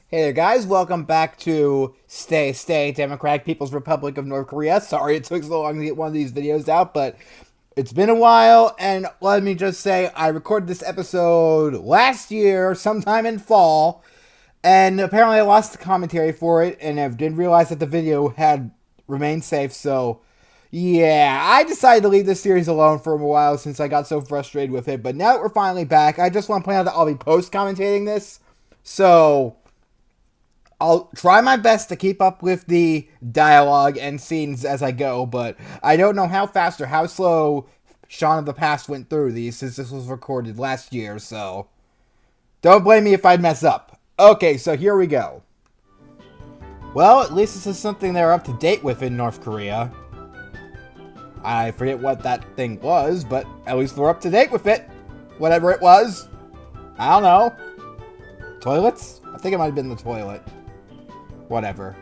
Hey there, guys. Welcome back to Stay Democratic People's Republic of North Korea. Sorry it took so long to get one of these videos out, but it's been a while, and let me just say, I recorded this episode last year, sometime in fall, and apparently I lost the commentary for it, and I didn't realize that the video had remained safe, so yeah, I decided to leave this series alone for a while since I got so frustrated with it, but now that we're finally back, I just want to point out that I'll be post-commentating this, so I'll try my best to keep up with the dialogue and scenes as I go, but I don't know how fast or how slow Shaun of the Past went through these since this was recorded last year, so don't blame me if I mess up. Okay, so here we go. Well, at least this is something they're up to date with in North Korea. I forget what that thing was, but at least we're up to date with it. Whatever it was. I don't know. Toilets? I think it might have been the toilet. Whatever.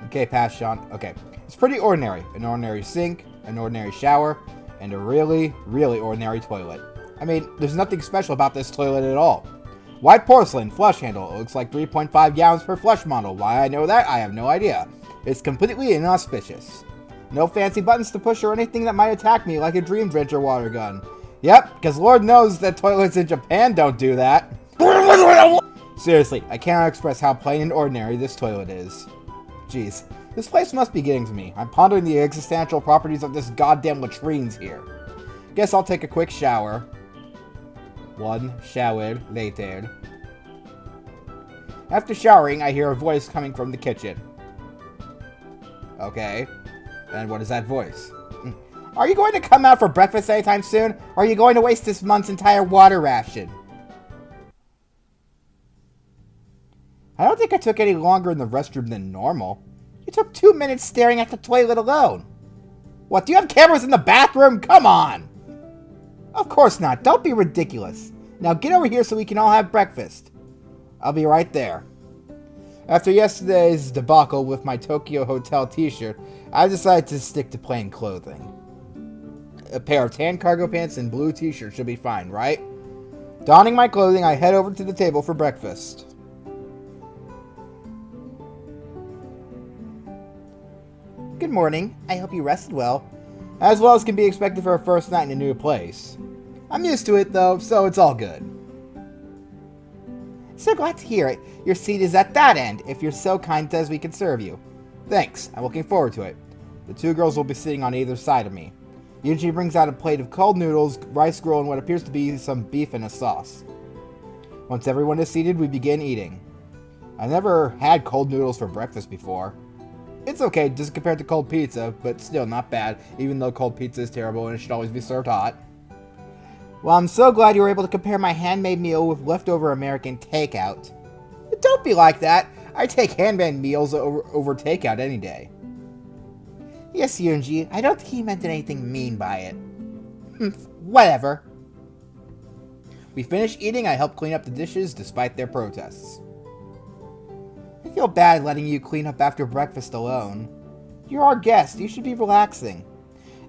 Okay, pass, Sean. Okay. It's pretty ordinary. An ordinary sink, an ordinary shower, and a really, really ordinary toilet. I mean, there's nothing special about this toilet at all. White porcelain, flush handle. It looks like 3.5 gallons per flush model. Why I know that, I have no idea. It's completely inauspicious. No fancy buttons to push or anything that might attack me like a Dream Drencher water gun. Yep, because Lord knows that toilets in Japan don't do that. Seriously, I cannot express how plain and ordinary this toilet is. Jeez, this place must be getting to me. I'm pondering the existential properties of this goddamn latrines here. Guess I'll take a quick shower. 1 shower later. After showering, I hear a voice coming from the kitchen. Okay, and what is that voice? Are you going to come out for breakfast anytime soon, or are you going to waste this month's entire water ration? I don't think I took any longer in the restroom than normal. You took 2 minutes staring at the toilet alone. What, do you have cameras in the bathroom? Come on! Of course not. Don't be ridiculous. Now get over here so we can all have breakfast. I'll be right there. After yesterday's debacle with my Tokyo Hotel t-shirt, I decided to stick to plain clothing. A pair of tan cargo pants and blue t-shirt should be fine, right? Donning my clothing, I head over to the table for breakfast. Good morning. I hope you rested well as can be expected for a first night in a new place. I'm used to it, though, so it's all good. So glad to hear it. Your seat is at that end, if you're so kind as we can serve you. Thanks. I'm looking forward to it. The 2 girls will be sitting on either side of me. Yuji brings out a plate of cold noodles, rice gruel, and what appears to be some beef in a sauce. Once everyone is seated, we begin eating. I've never had cold noodles for breakfast before. It's okay, just compared to cold pizza, but still not bad, even though cold pizza is terrible and it should always be served hot. Well, I'm so glad you were able to compare my handmade meal with leftover American takeout. But don't be like that. I take handmade meals over takeout any day. Yes, Yunji, I don't think he meant anything mean by it. Whatever. We finish eating, I help clean up the dishes despite their protests. I feel bad letting you clean up after breakfast alone. You're our guest, you should be relaxing.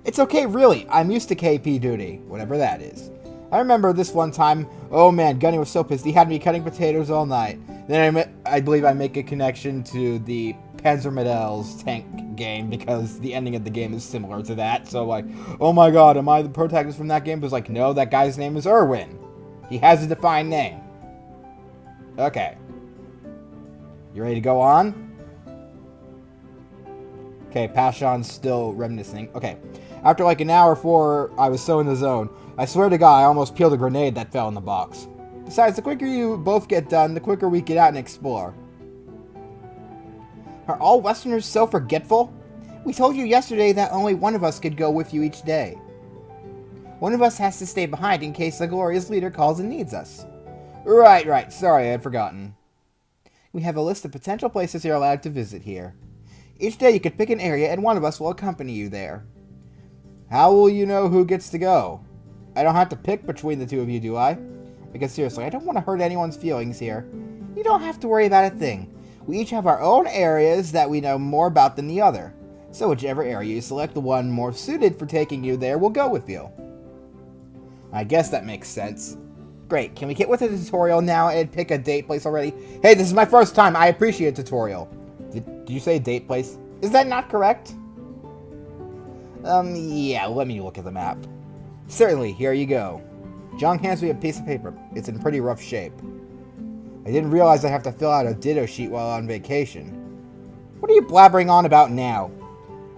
It's okay, really, I'm used to KP duty, whatever that is. I remember this one time, oh man, Gunny was so pissed, he had me cutting potatoes all night. Then I believe I make a connection to the Panzer Medel's tank game, because the ending of the game is similar to that, so like, oh my god, am I the protagonist from that game? But it's like, no, that guy's name is Irwin. He has a defined name. Okay. You ready to go on? Okay, Pashan's still reminiscing. Okay. After like an hour before I was so in the zone, I swear to God, I almost peeled a grenade that fell in the box. Besides, the quicker you both get done, the quicker we get out and explore. Are all Westerners so forgetful? We told you yesterday that only one of us could go with you each day. One of us has to stay behind in case the glorious leader calls and needs us. Right. Sorry, I had forgotten. We have a list of potential places you're allowed to visit here. Each day you could pick an area and one of us will accompany you there. How will you know who gets to go? I don't have to pick between the 2 of you, do I? Because seriously, I don't want to hurt anyone's feelings here. You don't have to worry about a thing. We each have our own areas that we know more about than the other. So whichever area you select, the one more suited for taking you there will go with you. I guess that makes sense. Great, can we get with the tutorial now and pick a date place already? Hey, this is my first time. I appreciate a tutorial. Did you say date place? Is that not correct? Yeah, let me look at the map. Certainly, here you go. Jung hands me a piece of paper. It's in pretty rough shape. I didn't realize I have to fill out a ditto sheet while on vacation. What are you blabbering on about now?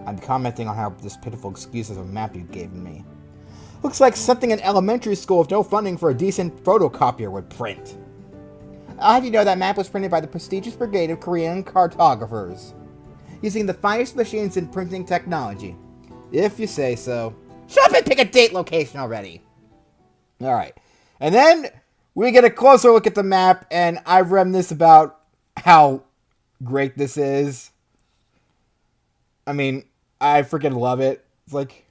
I'm commenting on how this pitiful excuse of a map you've given me. Looks like something an elementary school with no funding for a decent photocopier would print. I'll have you know that map was printed by the prestigious brigade of Korean cartographers, using the finest machines in printing technology. If you say so. Shut up and pick a date location already! Alright. And then we get a closer look at the map, and I reminisce about how great this is. I mean, I freaking love it. It's like...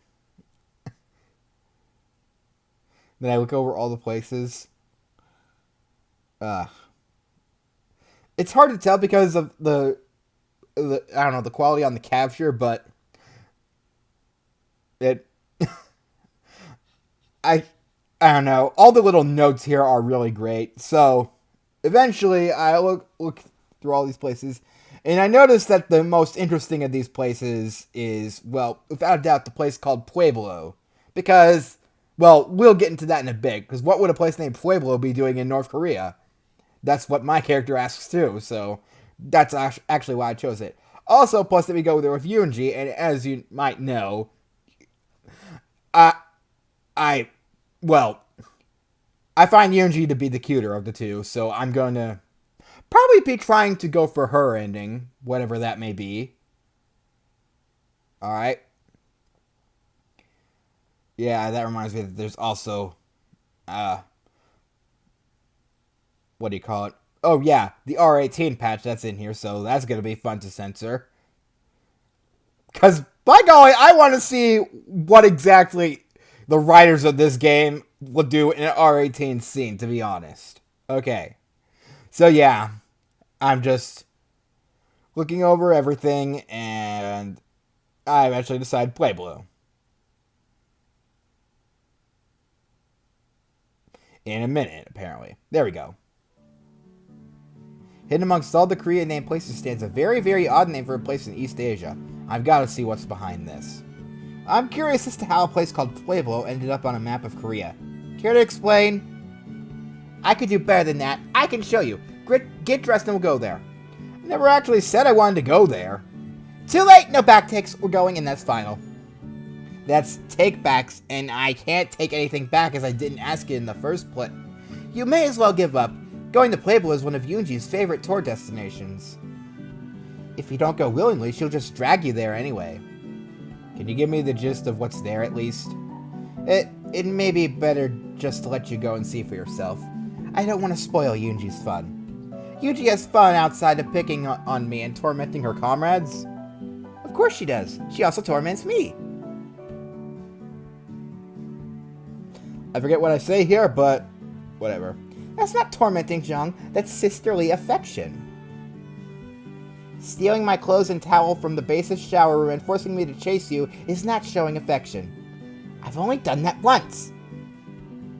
Then I look over all the places. It's hard to tell because of the I don't know, the quality on the capture, but it I don't know. All the little notes here are really great. So eventually I look through all these places, and I noticed that the most interesting of these places is, well, without a doubt, the place called Pueblo. Because, well, we'll get into that in a bit, because what would a place named Pueblo be doing in North Korea? That's what my character asks too, so that's actually why I chose it. Also, plus that we go there with Yoonji, and as you might know, I find Yoonji to be the cuter of the two, so I'm going to probably be trying to go for her ending, whatever that may be. Alright. Yeah, that reminds me that there's also, what do you call it? Oh, yeah, the R18 patch that's in here, so that's going to be fun to censor. Because, by golly, I want to see what exactly the writers of this game will do in an R18 scene, to be honest. Okay. So, yeah, I'm just looking over everything, and I eventually decide Pueblo. In a minute, apparently. There we go. Hidden amongst all the Korean named places stands a very, very odd name for a place in East Asia. I've got to see what's behind this. I'm curious as to how a place called Pueblo ended up on a map of Korea. Care to explain? I could do better than that. I can show you. Get dressed and we'll go there. I never actually said I wanted to go there. Too late! No backtakes. We're going and that's final. That's take-backs, and I can't take anything back as I didn't ask it in the first place. You may as well give up. Going to Pueblo is one of Yoonji's favorite tour destinations. If you don't go willingly, she'll just drag you there anyway. Can you give me the gist of what's there at least? It may be better just to let you go and see for yourself. I don't want to spoil Yoonji's fun. Yoonji has fun outside of picking on me and tormenting her comrades. Of course she does. She also torments me. I forget what I say here, but whatever. That's not tormenting, Jung. That's sisterly affection. Stealing my clothes and towel from the base's shower room and forcing me to chase you is not showing affection. I've only done that once.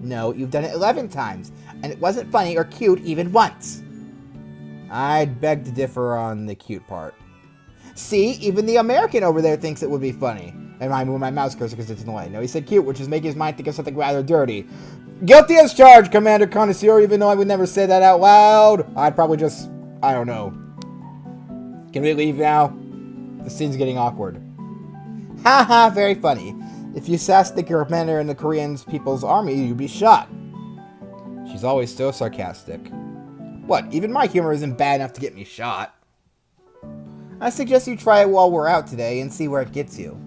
No, you've done it 11 times, and it wasn't funny or cute even once. I'd beg to differ on the cute part. See, even the American over there thinks it would be funny. And I move my mouse cursor because it's in the way. No, he said cute, which is making his mind think of something rather dirty. Guilty as charged, Commander Connoisseur, even though I would never say that out loud. I'd probably just, I don't know. Can we leave now? The scene's getting awkward. Haha, very funny. If you sassed the commander in the Korean People's Army, you'd be shot. She's always so sarcastic. What, even my humor isn't bad enough to get me shot. I suggest you try it while we're out today and see where it gets you.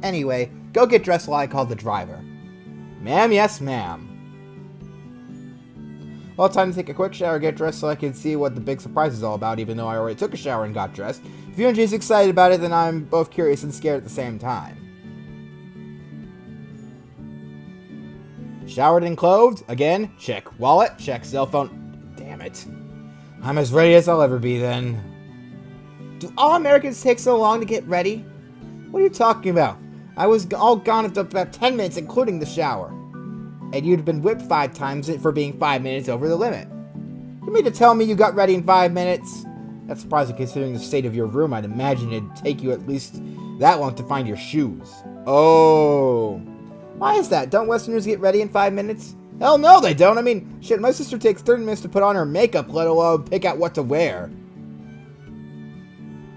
Anyway, go get dressed while I call the driver. Ma'am, yes, ma'am. Well, time to take a quick shower, get dressed so I can see what the big surprise is all about, even though I already took a shower and got dressed. If Yoonji's excited about it, then I'm both curious and scared at the same time. Showered and clothed? Again? Check. Wallet? Check. Cell phone. Damn it. I'm as ready as I'll ever be then. Do all Americans take so long to get ready? What are you talking about? I was all gone in about 10 minutes, including the shower. and you'd been whipped 5 times for being 5 minutes over the limit. You mean to tell me you got ready in 5 minutes? That's surprising considering the state of your room. I'd imagine it'd take you at least that long to find your shoes. Oh. Why is that? Don't Westerners get ready in 5 minutes? Hell no, they don't. I mean, shit, my sister takes 30 minutes to put on her makeup, let alone pick out what to wear.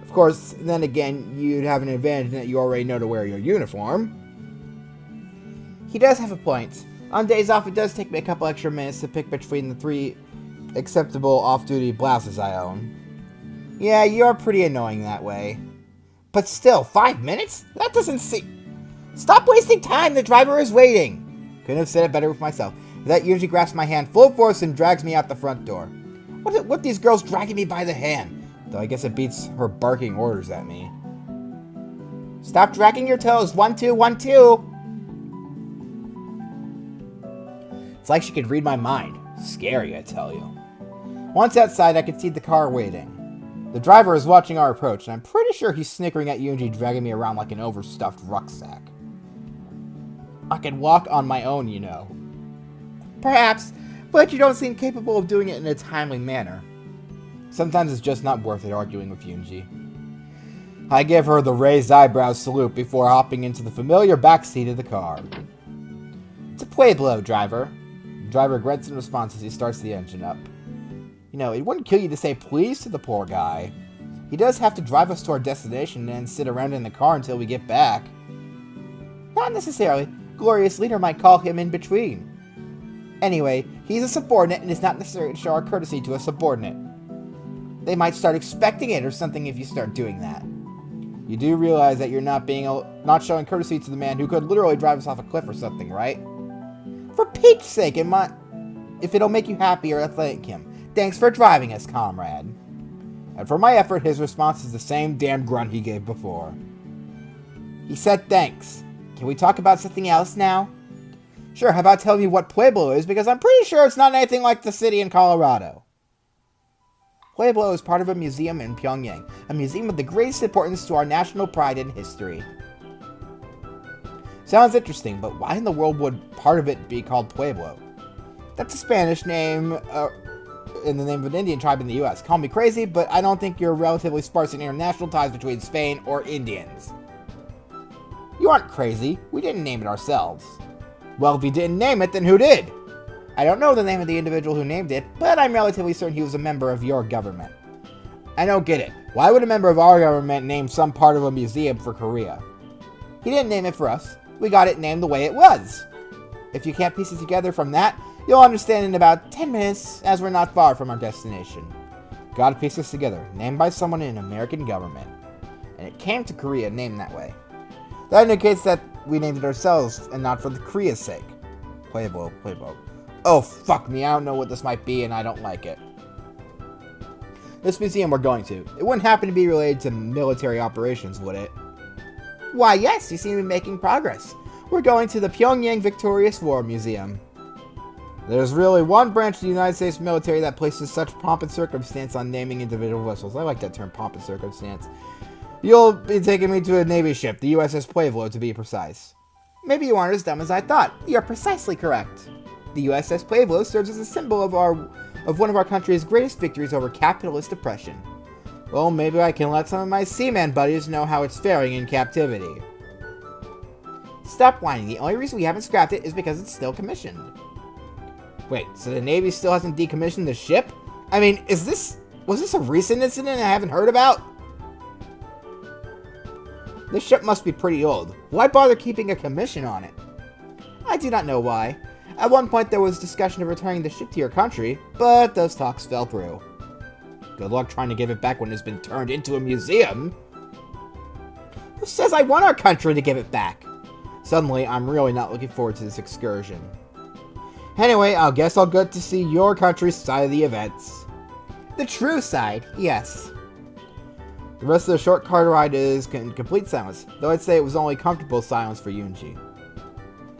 Of course, then again, you'd have an advantage in that you already know to wear your uniform. He does have a point. On days off, it does take me a couple extra minutes to pick between the 3 acceptable off-duty blouses I own. Yeah, you're pretty annoying that way. But still, 5 minutes? That doesn't seem... Stop wasting time, the driver is waiting! Couldn't have said it better with myself. That usually grasps my hand full force and drags me out the front door. What these girls dragging me by the hand? Though I guess it beats her barking orders at me. Stop dragging your toes, 1, 2, 1, 2! It's like she could read my mind. Scary, I tell you. Once outside, I could see the car waiting. The driver is watching our approach, and I'm pretty sure he's snickering at Yunji dragging me around like an overstuffed rucksack. I can walk on my own, you know. Perhaps, but you don't seem capable of doing it in a timely manner. Sometimes it's just not worth it arguing with Yunji. I give her the raised eyebrows salute before hopping into the familiar backseat of the car. It's a Pueblo, driver. The driver grunts in response as he starts the engine up. You know, it wouldn't kill you to say please to the poor guy. He does have to drive us to our destination and sit around in the car until we get back. Not necessarily. Glorious leader might call him in between. Anyway, he's a subordinate and it's not necessary to show our courtesy to a subordinate. They might start expecting it or something if you start doing that. You do realize that you're not showing courtesy to the man who could literally drive us off a cliff or something, right? For Pete's sake, if it'll make you happier, I'll thank him. Thanks for driving us, comrade. And for my effort, his response is the same damn grunt he gave before. He said thanks. Can we talk about something else now? Sure, how about telling me what Pueblo is, because I'm pretty sure it's not anything like the city in Colorado. Pueblo is part of a museum in Pyongyang, a museum of the greatest importance to our national pride and history. Sounds interesting, but why in the world would part of it be called Pueblo? That's a Spanish name, in the name of an Indian tribe in the U.S. Call me crazy, but I don't think you're relatively sparse in international ties between Spain or Indians. You aren't crazy. We didn't name it ourselves. Well, if you didn't name it, then who did? I don't know the name of the individual who named it, but I'm relatively certain he was a member of your government. I don't get it. Why would a member of our government name some part of a museum for Korea? He didn't name it for us. We got it named the way it was. If you can't piece it together from that, you'll understand in about 10 minutes, as we're not far from our destination. Gotta piece this together. Named by someone in American government. And it came to Korea named that way. That indicates that we named it ourselves, and not for the Korea's sake. Pueblo. Oh, fuck me, I don't know what this might be, and I don't like it. This museum we're going to, it wouldn't happen to be related to military operations, would it? Why, yes, you seem to be making progress. We're going to the Pyongyang Victorious War Museum. There's really one branch of the United States military that places such pomp and circumstance on naming individual vessels. I like that term, pomp and circumstance. You'll be taking me to a Navy ship, the USS Pueblo to be precise. Maybe you aren't as dumb as I thought. You're precisely correct. The USS Pueblo serves as a symbol of one of our country's greatest victories over capitalist oppression. Well, maybe I can let some of my seaman buddies know how it's faring in captivity. Stop whining. The only reason we haven't scrapped it is because it's still commissioned. Wait, so the Navy still hasn't decommissioned the ship? I mean, was this a recent incident I haven't heard about? This ship must be pretty old. Why bother keeping a commission on it? I do not know why. At one point there was discussion of returning the ship to your country, but those talks fell through. Good luck trying to give it back when it's been turned into a museum. Who says I want our country to give it back? Suddenly, I'm really not looking forward to this excursion. Anyway, I guess I'll get to see your country's side of the events. The true side, yes. The rest of the short car ride is in complete silence, though I'd say it was only comfortable silence for Yunji.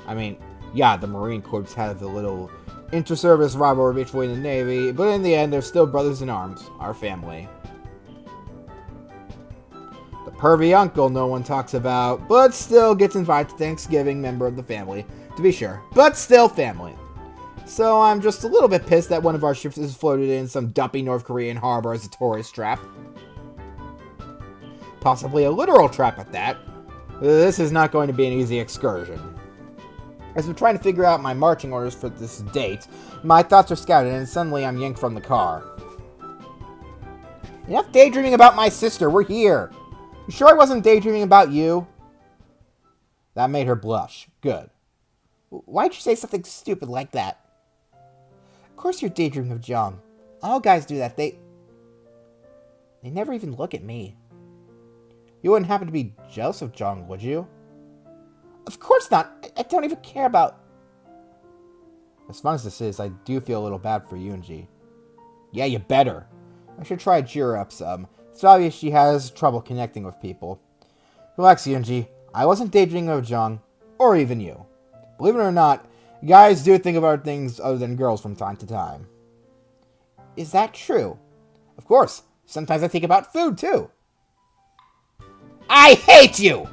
I mean, yeah, the Marine Corps have a little inter-service rivalry between the Navy, but in the end, they're still brothers in arms, our family. The pervy uncle no one talks about, but still gets invited to Thanksgiving, member of the family, to be sure, but still family. So I'm just a little bit pissed that one of our ships is floated in some dumpy North Korean harbor as a tourist trap. Possibly a literal trap at that. This is not going to be an easy excursion. As I'm trying to figure out my marching orders for this date, my thoughts are scattered and suddenly I'm yanked from the car. Enough daydreaming about my sister, we're here. You sure I wasn't daydreaming about you? That made her blush. Good. Why'd you say something stupid like that? Of course you're daydreaming of Jung. All guys do that. They never even look at me. You wouldn't happen to be jealous of Jung, would you? Of course not. I don't even care about... As fun as this is, I do feel a little bad for Yoonji. Yeah, you better. I should try to cheer her up some. It's obvious she has trouble connecting with people. Relax, Yoonji. I wasn't daydreaming of Jung, or even you. Believe it or not, guys do think about things other than girls from time to time. Is that true? Of course. Sometimes I think about food, too. I hate you!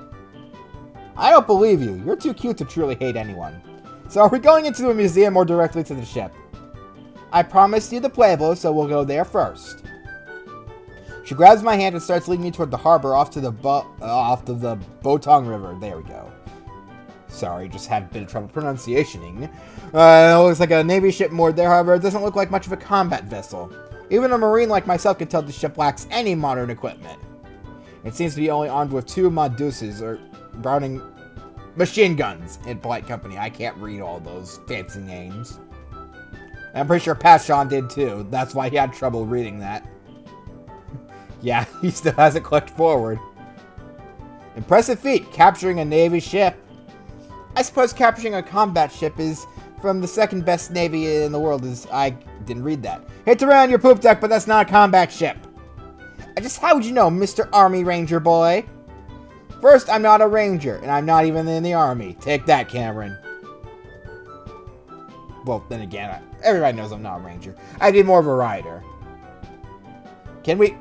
I don't believe you. You're too cute to truly hate anyone. So are we going into the museum or directly to the ship? I promised you the Pueblo, so we'll go there first. She grabs my hand and starts leading me toward the harbor off to the Botong River. There we go. Sorry, just had a bit of trouble pronunciationing. It looks like a Navy ship moored there, however, it doesn't look like much of a combat vessel. Even a Marine like myself can tell the ship lacks any modern equipment. It seems to be only armed with 2 Meduses, or Browning machine guns, in polite company. I can't read all those fancy names. And I'm pretty sure Pashon did too. That's why he had trouble reading that. Yeah, he still hasn't clicked forward. Impressive feat, capturing a Navy ship. I suppose capturing a combat ship is from the second best Navy in the world is... I didn't read that. Hits around your poop deck, but that's not a combat ship. Just how would you know, Mr. Army Ranger boy? First, I'm not a ranger, and I'm not even in the army. Take that, Cameron. Well, then again, everybody knows I'm not a ranger. I'd be more of a rider. Can we...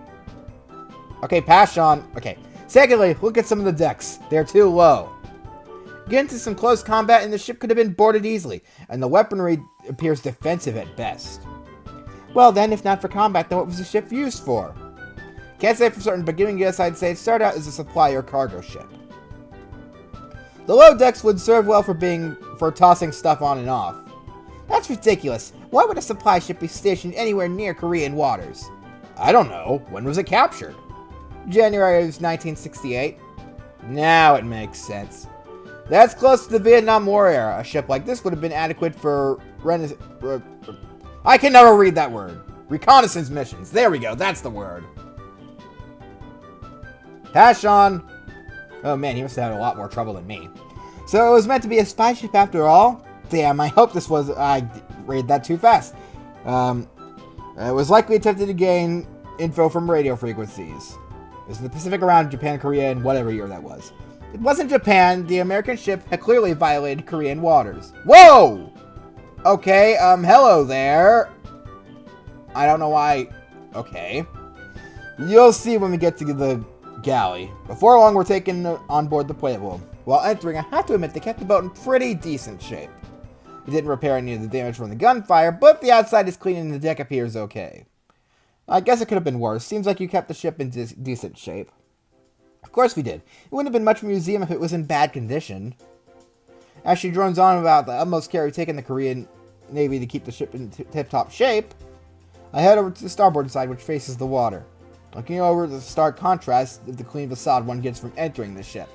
Okay, Pashon. Okay. Secondly, look at some of the decks. They're too low. Get into some close combat and the ship could have been boarded easily, and the weaponry appears defensive at best. Well then, if not for combat, then what was the ship used for? Can't say for certain, but giving a guess, I'd say it started out as a supply or cargo ship. The low decks would serve well for tossing stuff on and off. That's ridiculous. Why would a supply ship be stationed anywhere near Korean waters? I don't know. When was it captured? January of 1968. Now it makes sense. That's close to the Vietnam War era. A ship like this would have been adequate for I can never read that word. Reconnaissance missions. There we go. That's the word. Pashon. Oh man, he must have had a lot more trouble than me. So it was meant to be a spy ship after all? Damn, I hope this was... I read that too fast. It was likely attempted to gain info from radio frequencies. It was in the Pacific around Japan, Korea, and whatever year that was. It wasn't Japan. The American ship had clearly violated Korean waters. Whoa! Okay, hello there. I don't know why... Okay. You'll see when we get to the galley. Before long, we're taken on board the Pueblo. While entering, I have to admit they kept the boat in pretty decent shape. It didn't repair any of the damage from the gunfire, but the outside is clean and the deck appears okay. I guess it could have been worse. Seems like you kept the ship in decent shape. Of course we did. It wouldn't have been much of a museum if it was in bad condition. As she drones on about the utmost care taken the Korean Navy to keep the ship in tip-top shape, I head over to the starboard side, which faces the water. Looking over the stark contrast of the clean facade one gets from entering the ship.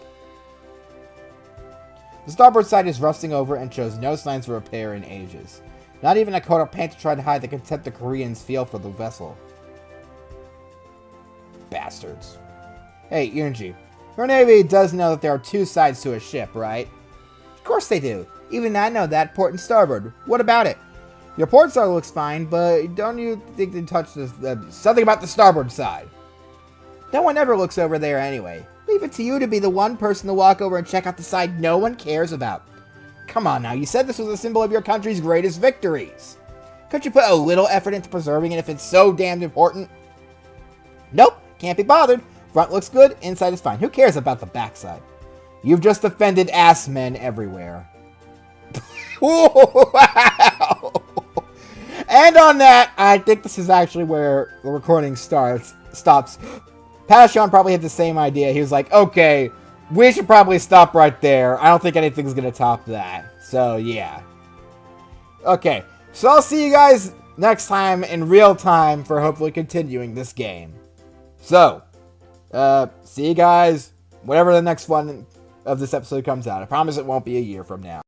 The starboard side is rusting over and shows no signs of repair in ages. Not even a coat of paint to try to hide the contempt the Koreans feel for the vessel. Bastards. Hey, Yoonji. Your Navy does know that there are 2 sides to a ship, right? Of course they do. Even I know that, port and starboard. What about it? Your port side looks fine, but don't you think they touch something about the starboard side? No one ever looks over there anyway. Leave it to you to be the one person to walk over and check out the side no one cares about. Come on now, you said this was a symbol of your country's greatest victories. Couldn't you put a little effort into preserving it if it's so damned important? Nope, can't be bothered. Front looks good, inside is fine. Who cares about the backside? You've just offended ass men everywhere. Wow! And on that, I think this is actually where the recording stops. Passion probably had the same idea. He was like, okay, we should probably stop right there. I don't think anything's going to top that. So, yeah. Okay, so I'll see you guys next time in real time for hopefully continuing this game. So, see you guys whenever the next one of this episode comes out. I promise it won't be a year from now.